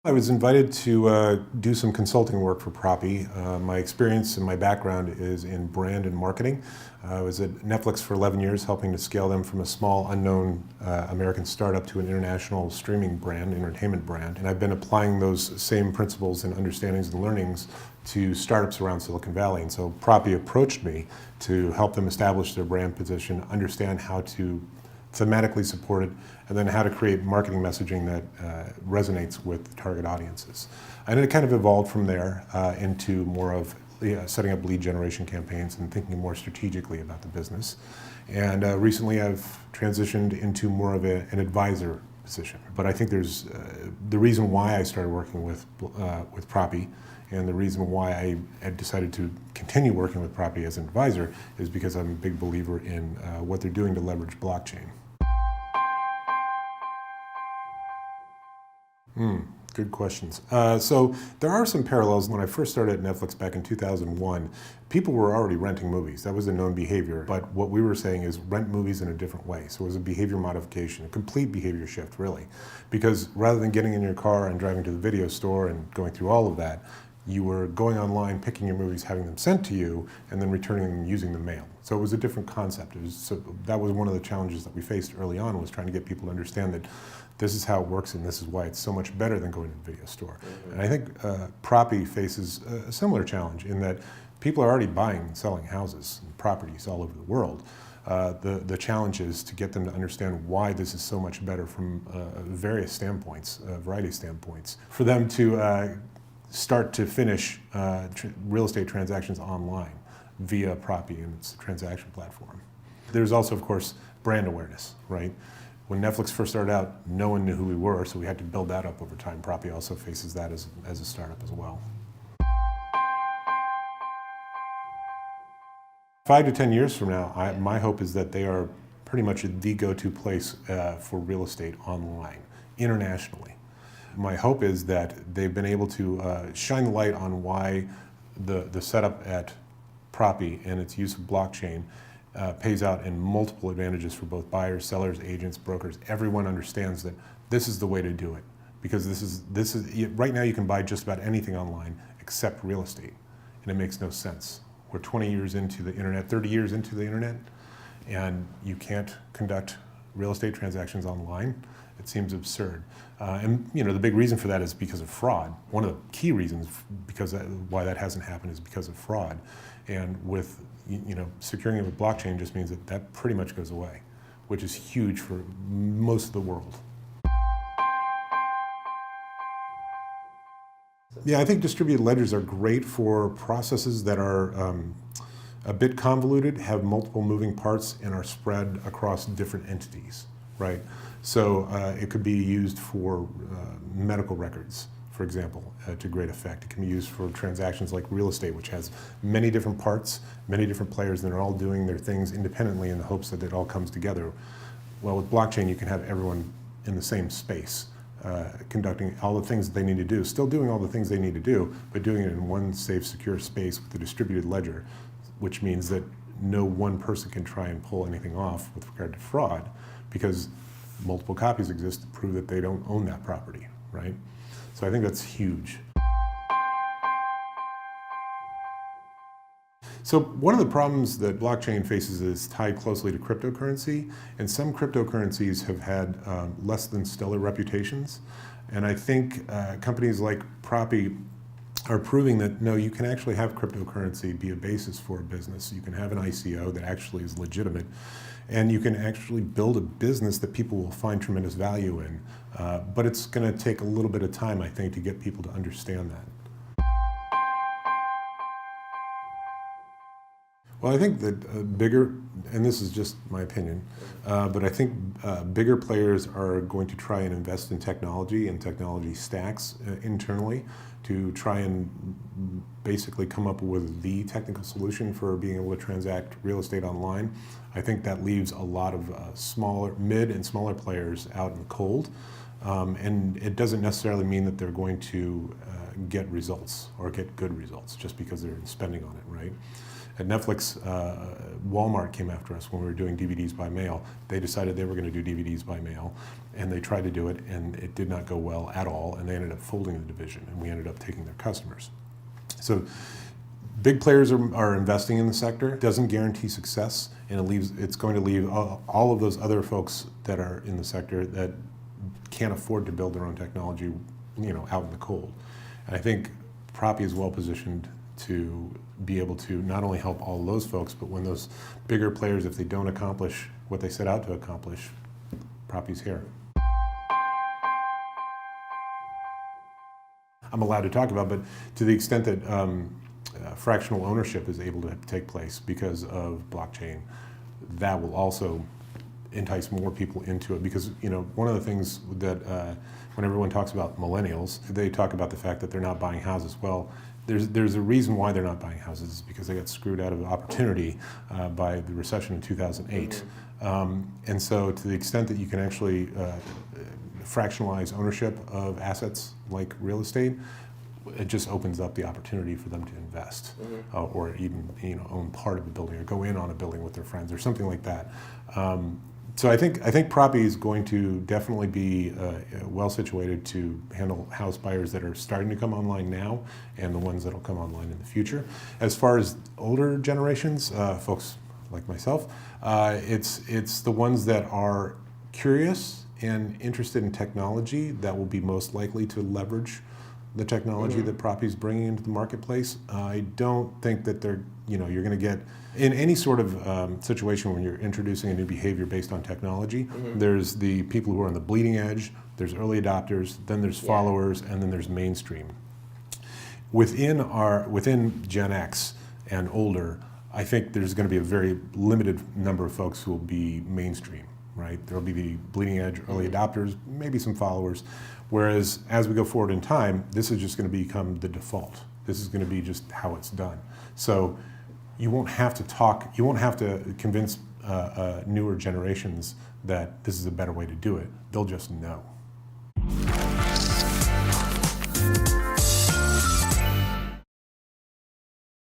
I was invited to do some consulting work for Propy. My experience and my background is in brand and marketing. I was at Netflix for 11 years, helping to scale them from a small, unknown American startup to an international streaming brand, entertainment brand. And I've been applying those same principles and understandings and learnings to startups around Silicon Valley. And so Propy approached me to help them establish their brand position, understand how to thematically support it, and then how to create marketing messaging that resonates with target audiences. And it kind of evolved from there into more of setting up lead generation campaigns and thinking more strategically about the business. And recently I've transitioned into more of an advisor position. But I think there's the reason why I started working with Propy, and the reason why I had decided to continue working with Propy as an advisor is because I'm a big believer in what they're doing to leverage blockchain. Good questions. So there are some parallels. When I first started at Netflix back in 2001, people were already renting movies. That was a known behavior. But what we were saying is rent movies in a different way. So it was a behavior modification, a complete behavior shift, really. Because rather than getting in your car and driving to the video store and going through all of that, you were going online, picking your movies, having them sent to you, and then returning them using the mail. So it was a different concept. That was one of the challenges that we faced early on, was trying to get people to understand that this is how it works and this is why it's so much better than going to the video store. Mm-hmm. And I think Propy faces a similar challenge in that people are already buying and selling houses and properties all over the world. The challenge is to get them to understand why this is so much better from various standpoints, a variety of standpoints. For them to start to finish real estate transactions online via Propy and its transaction platform. There's also, of course, brand awareness, right? When Netflix first started out, no one knew who we were, so we had to build that up over time. Propy also faces that as a startup as well. 5 to 10 years from now, my hope is that they are pretty much the go-to place for real estate online, internationally. My hope is that they've been able to shine the light on why the setup at Propy and its use of blockchain pays out in multiple advantages for both buyers, sellers, agents, brokers. Everyone understands that this is the way to do it, because this is right now you can buy just about anything online except real estate, and it makes no sense. We're 20 years into the internet, 30 years into the internet, and you can't conduct real estate transactions online. It seems absurd. And the big reason for that is because of fraud. One of the key reasons why that hasn't happened is because of fraud. And with securing it with blockchain just means that pretty much goes away, which is huge for most of the world. Yeah, I think distributed ledgers are great for processes that are a bit convoluted, have multiple moving parts, and are spread across different entities, right? So it could be used for medical records, for example, to great effect. It can be used for transactions like real estate, which has many different parts, many different players that are all doing their things independently in the hopes that it all comes together. Well, with blockchain, you can have everyone in the same space, conducting all the things that they need to do, still doing all the things they need to do, but doing it in one safe, secure space with a distributed ledger, which means that no one person can try and pull anything off with regard to fraud, because multiple copies exist to prove that they don't own that property, right? So I think that's huge. So one of the problems that blockchain faces is tied closely to cryptocurrency, and some cryptocurrencies have had less than stellar reputations. And I think companies like Propy are proving that no, you can actually have cryptocurrency be a basis for a business. You can have an ICO that actually is legitimate, and you can actually build a business that people will find tremendous value in. But it's going to take a little bit of time, I think, to get people to understand that. Well, I think that bigger, and this is just my opinion, but I think bigger players are going to try and invest in technology and technology stacks internally to try and basically come up with the technical solution for being able to transact real estate online. I think that leaves a lot of mid and smaller players out in the cold, and it doesn't necessarily mean that they're going to get results or get good results just because they're spending on it, right? At Netflix, Walmart came after us when we were doing DVDs by mail. They decided they were going to do DVDs by mail, and they tried to do it, and it did not go well at all, and they ended up folding the division, and we ended up taking their customers. So big players are investing in the sector. It doesn't guarantee success, and it's going to leave all of those other folks that are in the sector that can't afford to build their own technology, out in the cold. And I think Propy is well positioned to be able to not only help all those folks, but when those bigger players, if they don't accomplish what they set out to accomplish, Propy's here. I'm allowed to talk about, but to the extent that fractional ownership is able to take place because of blockchain, that will also entice more people into it. Because one of the things that when everyone talks about millennials, they talk about the fact that they're not buying houses. Well, there's a reason why they're not buying houses, is because they got screwed out of opportunity by the recession in 2008. And so to the extent that you can actually fractionalize ownership of assets like real estate, it just opens up the opportunity for them to invest, or even own part of a building, or go in on a building with their friends, or something like that. So I think Propy is going to definitely be well situated to handle house buyers that are starting to come online now, and the ones that will come online in the future. As far as older generations, folks like myself, it's the ones that are curious and interested in technology that will be most likely to leverage the technology that Propy is bringing into the marketplace. I don't think that you're going to get, in any sort of situation when you're introducing a new behavior based on technology, there's the people who are on the bleeding edge, there's early adopters, then there's followers, and then there's mainstream. Within Gen X and older, I think there's going to be a very limited number of folks who will be mainstream, right? There'll be the bleeding edge, early adopters, maybe some followers. Whereas as we go forward in time, this is just going to become the default. This is going to be just how it's done. So you won't have to convince newer generations that this is a better way to do it. They'll just know.